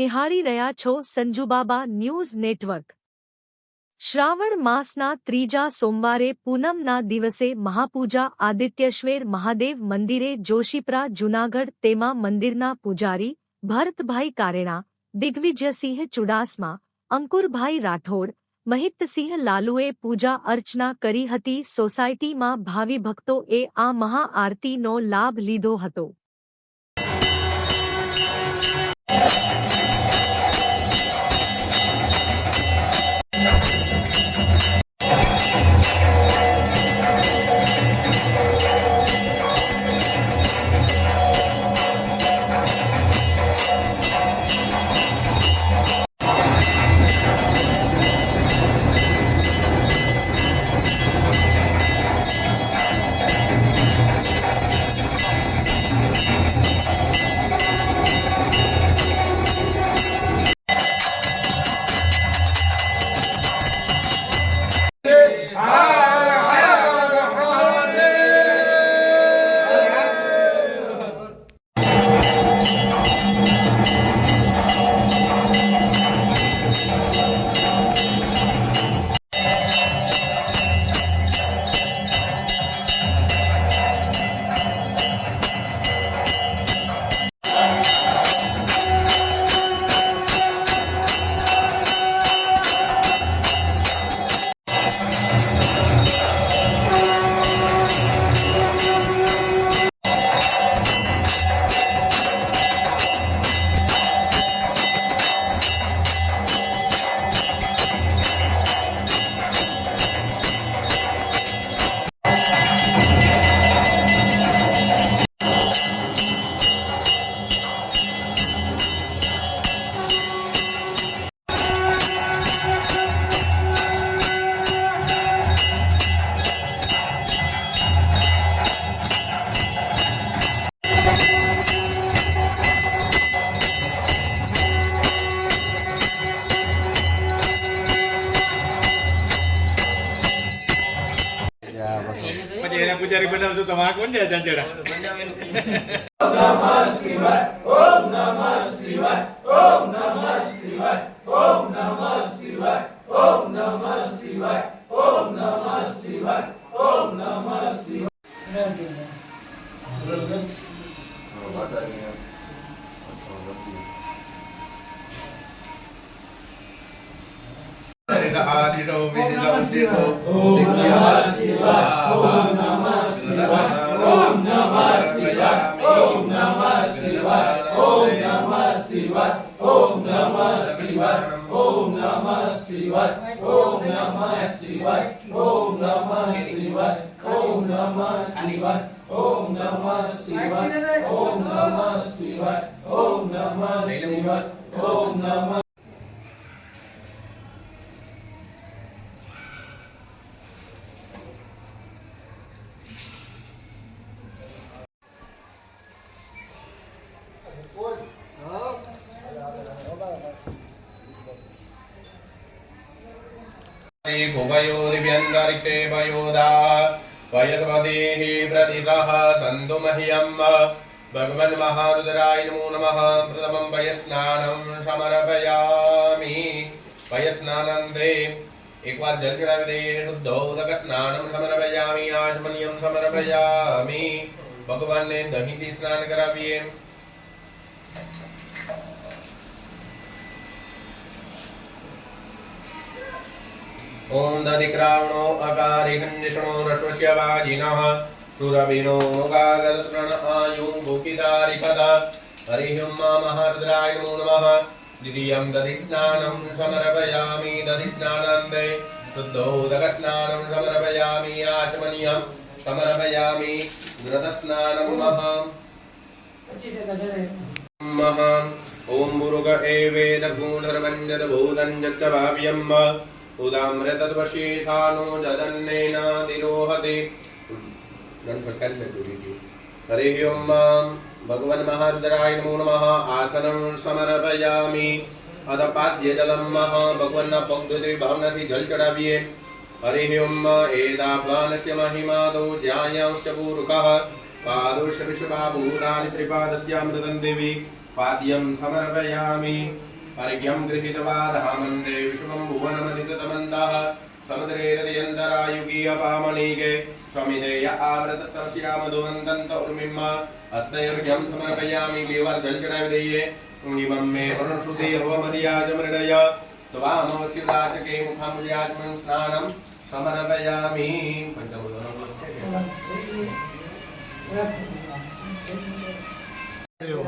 નિહાળી રહ્યા છો સંજુબાબા ન્યૂઝ નેટવર્ક। શ્રાવણ માસના ત્રીજા સોમવારે પૂનમના દિવસે મહાપૂજા આદિત્યશ્વેર મહાદેવ મંદિરે જોશીપરા જૂનાગઢ તેમાં મંદિરના પૂજારી ભરતભાઈ કારેણા, દિગ્વિજયસિંહ ચુડાસમા, અંકુરભાઈ રાઠોડ, મહિપ્તસિંહ લાલુએ પૂજા અર્ચના કરી હતી। સોસાયટીમાં ભાવિ ભક્તોએ આ મહાઆરતીનો લાભ લીધો હતો। પછી એને પૂજારી બનાવશો તો આ કોણ છે ચંચડા? ઓમ નમઃ શિવાય, ઓમ નમઃ શિવાય, ઓમ નમઃ શિવાય, ઓમ નમઃ શિવાય, ઓમ નમઃ શિવાય, ઓમ નમઃ શિવાય, ઓમ નમઃ શિવાય। આદિરો વિદિરો સિદ્ધો ઓમ નમઃ શિવાય, ઓમ નમઃ શિવાય, ઓમ નમઃ શિવાય, ઓમ નમઃ શિવાય, ઓમ નમઃ શિવાય, ઓમ નમઃ શિવાય, ઓમ નમઃ શિવાય, ઓમ નમઃ શિવાય, ઓમ નમઃ શિવાય, ઓમ નમઃ શિવાય, ઓમ નમઃ શિવાય, ઓમ નમઃ શિવાય, ઓમ નમઃ શિવાય, ઓમ નમઃ भुवयो दिव्यन्तरिक्षे वयोदा वयस्पतिः प्रतिसः सन्तु मह्यम्। भगवन् महारुद्राय नमो नमः। प्रथमं वयस्नानं समर्पयामि। वयस्नानन्ते एक बार जल चढ़ावी दઈએ શુદ્ધોદક સ્નાનમ સમર્પયામિ। આચમનિયમ સમર્પયામિ। ભગવાનને દહીંથી સ્નાન કરાવીએ। ओम दधिक्रावणो अकारिखंडिषणो रश्वस्य वाजिनः शूरविनो गागरत्रण आयुं भूकिदारिकदा। हरिः ओम महारुद्राय नमो नमः। द्वितीयं दधिस्नानं समर्पयामि। दधिस्नानान्ते शुद्धोदकस्नानं समर्पयामि। आचमनीयं समर्पयामि। घृतस्नानं महा ओम मुरुग एवेद गुणर्वञ्जत भूतं च भाव्यम् उदामृतद्वशेषानो जदन्नेनादिरोहते। हरिः ओम भगवन् महारुद्राय नमो नमः। आसनं समर्पयामि। अथ पाद्य जलम भगवन् पंक्ति भावनाथी जल चढ़ावीए। हरिः ओम एतावानस्य महिमादो ज्यायांश्च पूरुकः पादोश विश्वभूतानि त्रिपादस्यामृतं देवी पाद्यं समर्पयामि। अर्घ्यं गृहीत्वा धामन्ते विश्वं भुवनमधिगतमन्तः समुद्रे हृदयन्तरायुगीयपामनीके स्वमिदेय आवृतस्तस्यामधुवन्तन्त उर्मिम्म हस्तैर्घ्यं समर्पयामि देवर्जलचडविधेये इमं मे वरुणश्रुते होमदियाजमृडय त्वामवस्युराचके मुखमुजात्मन् स्नानं समर्पयामि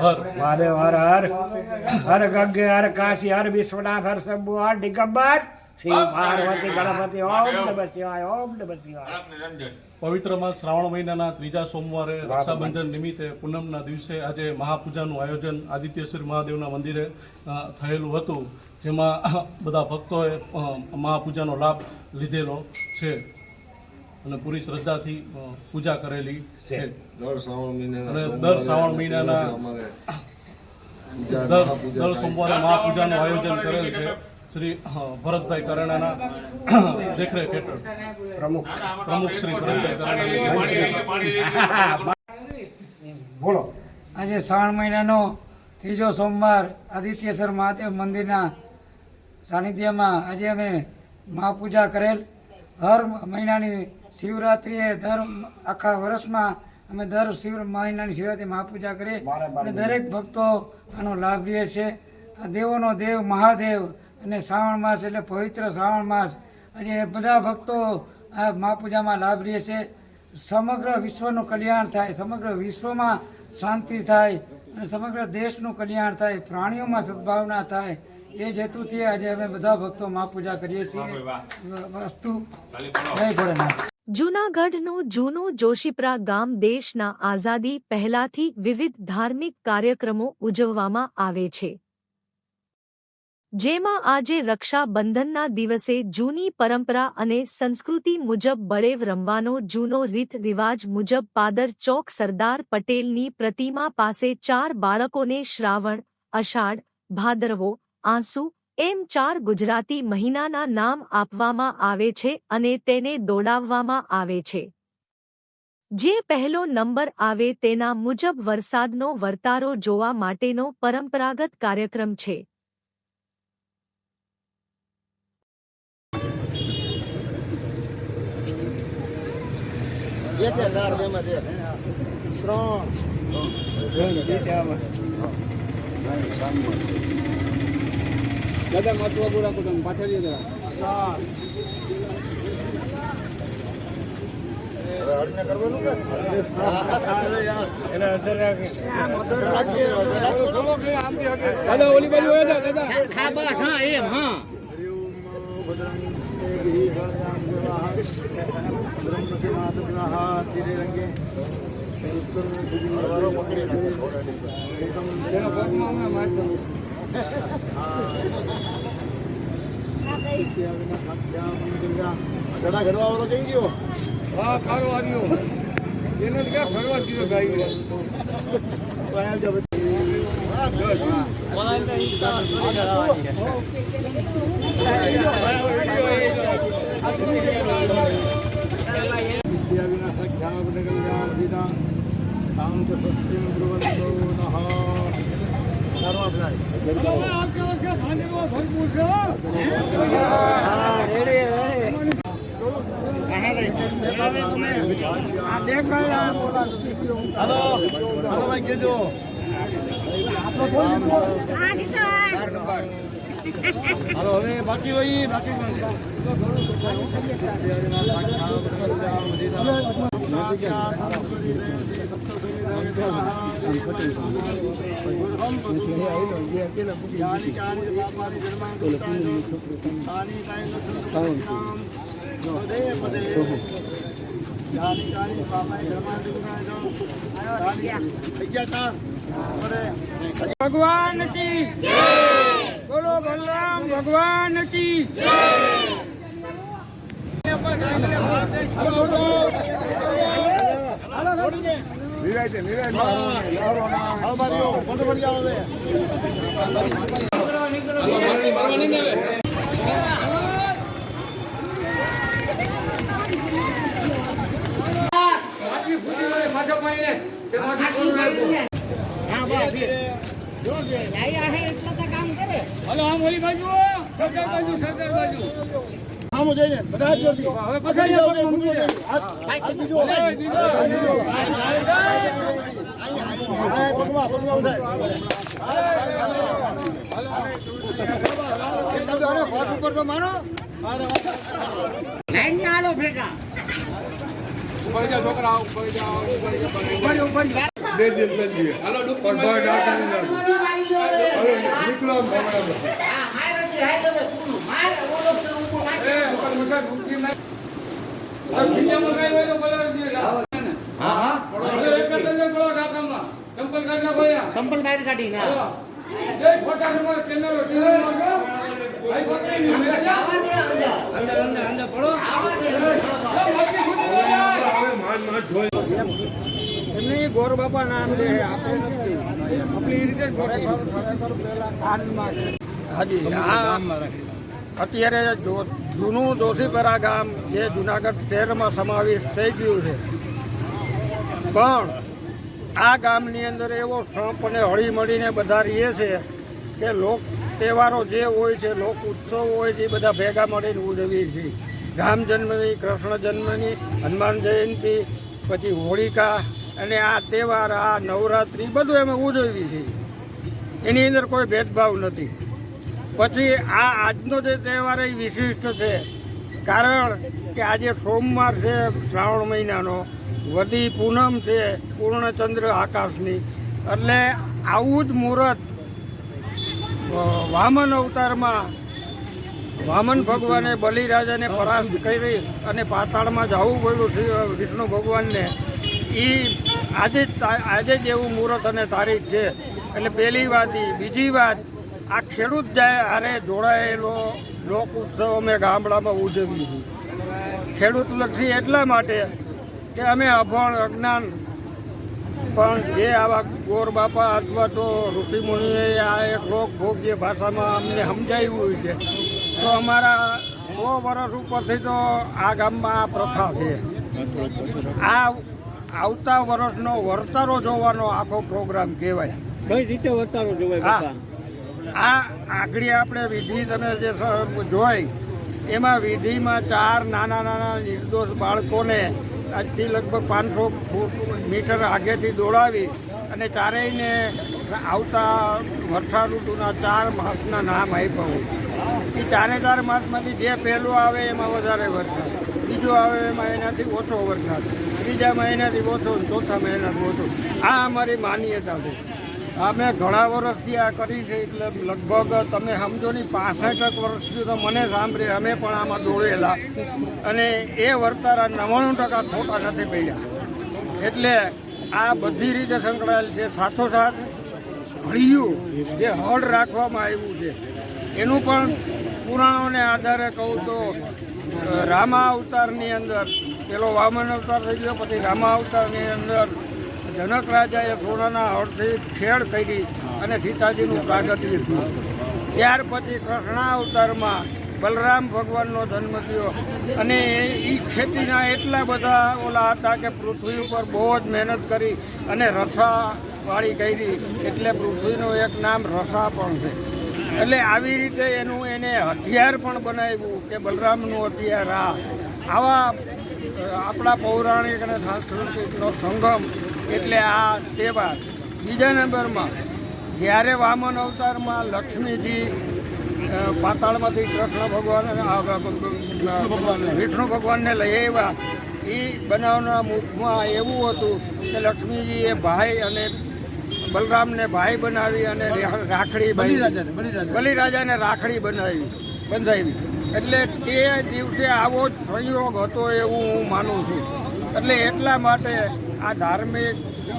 हर महादेव हर हर हर गंगे हर काशी हर विश्वनाथ हर शंभु हर दिगंबर श्री पार्वती गणपति ओम नमः शिवाय ओम नमः शिवाय। પવિત્ર માસ શ્રાવણ મહિનાના ત્રીજા સોમવારે રક્ષાબંધન નિમિત્તે પૂનમના દિવસે આજે મહાપૂજાનું આયોજન આદિત્યશ્રી મહાદેવના મંદિરે થયેલું હતું, જેમાં બધા ભક્તોએ મહાપૂજાનો લાભ લીધેલો છે અને પૂરી શ્રદ્ધાથી પૂજા કરેલી છે. દર શ્રાવણ મહિનાના દર સોમવારે મહાપૂજાનું આયોજન કરેલ છે. શ્રી ભરતભાઈ કરાણાના દેખરેખ હેઠળ પ્રમુખ શ્રી ભરતભાઈ કરાણા બોલો. આજે શ્રાવણ મહિનાનો ત્રીજો સોમવાર આદિત્યેશ્વર મહાદેવ મંદિરના સાનિધ્યમાં આજે અમે મહાપૂજા કરેલ. હર મહિનાની શિવરાત્રિએ આખા વર્ષમાં અમે દર મહિનાની શિવરાત્રિ મહાપૂજા કરીએ અને દરેક ભક્તો આનો લાભ લે છે. આ દેવોનો દેવ મહાદેવ અને શ્રાવણ માસ એટલે પવિત્ર શ્રાવણ માસ, આજે બધા ભક્તો આ મહાપૂજામાં લાભ લે છે. સમગ્ર વિશ્વનું કલ્યાણ થાય, સમગ્ર વિશ્વમાં શાંતિ થાય અને સમગ્ર દેશનું કલ્યાણ થાય, પ્રાણીઓમાં સદભાવના થાય, એ જ હેતુથી આજે અમે બધા ભક્તો મહાપૂજા કરીએ છીએ. વસ્તુ જય ભોળેનાથ. જૂનાગઢનું જૂનું જોશીપરા ગામ દેશના આઝાદી પહેલાથી વિવિધ ધાર્મિક કાર્યક્રમો ઉજવવામાં આવે છે, જેમાં આજે રક્ષાબંધનના દિવસે જૂની પરંપરા અને સંસ્કૃતિ મુજબ બળેવ રમવાનો જૂનો રીત રિવાજ મુજબ પાદર ચોક સરદાર પટેલની પ્રતિમા પાસે 4 બાળકોને શ્રાવણ, અષાઢ, ભાદરવો, આંસુ એમ 4 ગુજરાતી મહિનાના નામ આપવામાં આવે છે અને તેને દોડાવવામાં આવે છે. જે પહેલો નંબર આવે તેના મુજબ વરસાદનો વર્તારો જોવા માટેનો પરંપરાગત કાર્યક્રમ છે. દાદા મતવા ગોળા કુટુંબ પાછળ જરા હળને કરવાનું કે એને અસર રાખે દાદા ઓલી બાજુ હોય દાદા. હા બસ હા એમ હા. ઘડા ઘડવા વાળો કઈ ગયો? હા કાળો આવ્યો એને ક્યાં ફરવા દીધો ગાય. હાલો હવે બાકી હોય બાકી ભગવાન કી જય. બોલો બલરામ ભગવાન કી જય. કામ કરે હલો આમ ઓલી બાજુ સરદાર બાજુ આમ જઈને બધા જ જોડી. હવે પછાડી જાઓ હાથ બીજો. હા, પગમાં ઉઠાય. તમે આને હાથ ઉપર તો મારો. સંપલ બહાર કાઢી ના એમની ગોર બાપા નામ લે આપણે નથી આપણી રીતે હાજી અત્યારે જૂનું દોશીપરા ગામ જે જુનાગઢ શહેરમાં સમાવેશ થઈ ગયું છે, પણ આ ગામની અંદર એવો સંપ અને હળી મળીને બધા રહીએ છે કે લોક તહેવારો જે હોય છે, લોક ઉત્સવ હોય છે, એ બધા ભેગા મળીને ઉજવીએ છીએ. રામ જન્મની, કૃષ્ણ જન્મની, હનુમાન જયંતિ, પછી હોળિકા અને આ તહેવાર, આ નવરાત્રિ બધું અમે ઉજવીએ છીએ. એની અંદર કોઈ ભેદભાવ નથી. પછી આ આજનો જે તહેવાર એ વિશિષ્ટ છે, કારણ કે આજે સોમવાર છે શ્રાવણ મહિનાનો, વદી પૂનમ છે, પૂર્ણચંદ્ર આકાશની, એટલે આવું જ મુહૂર્ત વામન અવતારમાં વામન ભગવાને બલિરાજાને પરાસ્ત કરી અને પાતાળમાં જવું પડ્યું વિષ્ણુ ભગવાનને, એ આજે જ એવું મુહૂર્ત અને તારીખ છે. એટલે પહેલી વાત એ. બીજી વાત, આ ખેડૂત જાય હારે જોડાયેલો લોક ઉત્સવ અમે ગામડામાં ઉજવીએ છીએ. ખેડૂત લક્ષી એટલા માટે કે અમે અભણ અજ્ઞાન, પણ જે આવા ગોર બાપા અથવા તો ઋષિમુનિએ આ એક લોકભોગ્ય ભાષામાં અમને સમજાવ્યું છે, તો અમારા 100 વર્ષ ઉપરથી તો આ ગામમાં આ પ્રથા છે. આ આવતા વર્ષનો વર્તારો જોવાનો આખો પ્રોગ્રામ કહેવાય. કઈ રીતે વર્તારો જોવાય? હા, આ આગળ આપણે વિધિ તમે જે જોઈ, એમાં વિધિમાં 4 નાના નાના નિર્દોષ બાળકોને આજથી લગભગ 500 મીટર આગેથી દોડાવી અને ચારેયને આવતા વર્ષા ઋતુના 4 માસના નામ આપ્યા હોય. એ 4 માસમાંથી જે પહેલું આવે એમાં વધારે વરસાદ, બીજો આવે એમાં એનાથી ઓછો વરસાદ, ત્રીજામાં એનાથી ઓછો, ચોથામાં એનાથી ઓછો. આ અમારી માન્યતા છે. અમે ઘણા વર્ષથી આ કરી છે, એટલે લગભગ તમે સમજો ને 65 વર્ષથી તો મને સાંભળે, અમે પણ આમાં દોડેલા, અને એ વર્તારા 99% ખોટા નથી પડ્યા. એટલે આ બધી રીતે સંકળાયેલ છે. સાથોસાથ હળિયું જે હળ રાખવામાં આવ્યું છે, એનું પણ પુરાણોને આધારે કહું તો રામા અવતારની અંદર પેલો વામન અવતાર થઈ ગયો, પછી રામા અવતારની અંદર જનક રાજાએ સોનાના હળથી ખેડ કરી અને સીતાજીનું પ્રાગટ્ય થયું. ત્યાર પછી કૃષ્ણ અવતારમાં બલરામ ભગવાનનો જન્મ થયો, અને એ ખેતીના એટલા બધા ઓલા હતા કે પૃથ્વી ઉપર બહુ જ મહેનત કરી અને રસાવાળી કરી, એટલે પૃથ્વીનું એક નામ રસા પણ છે. એટલે આવી રીતે એને હથિયાર પણ બનાવ્યું કે બલરામનું હથિયાર. આવા આપણા પૌરાણિક અને સાંસ્કૃતિકનો સંગમ એટલે આ તહેવાર. બીજા નંબરમાં જ્યારે વામન અવતારમાં લક્ષ્મીજી પાતાળમાંથી કૃષ્ણ ભગવાન વિષ્ણુ ભગવાનને લઈ આવ્યા, એ બનાવના મુખમાં એવું હતું કે લક્ષ્મીજીએ ભાઈ અને બલરામને ભાઈ બનાવી અને રાખડી બલિરાજાને રાખડી બંધાવી. એટલે તે દિવસે આવો જ સંયોગ હતો એવું હું માનું છું. એટલે એટલા માટે આ ધાર્મિક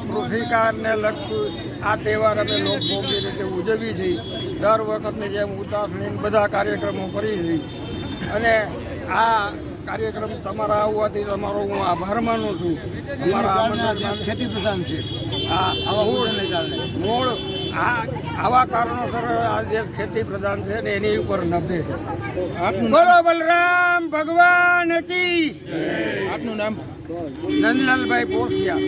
કૃષિકારને લગતું આ તહેવાર અમે લોકભોગી રીતે ઉજવીએ છીએ. દર વખતની જેમ ઉતાસણી બધા કાર્યક્રમો કરીએ છીએ. અને આ કાર્યક્રમ તમારા આવવાથી તમારો હું આભાર માનું છું. ખેતી પ્રધાન છે. મૂળ આવા કારણોસર આ દેશ ખેતી પ્રધાન છે ને એની ઉપર નભે. બોલો બલરામ ભગવાન કી. આપનું નામ? નંદલાલભાઈ પોસિયા.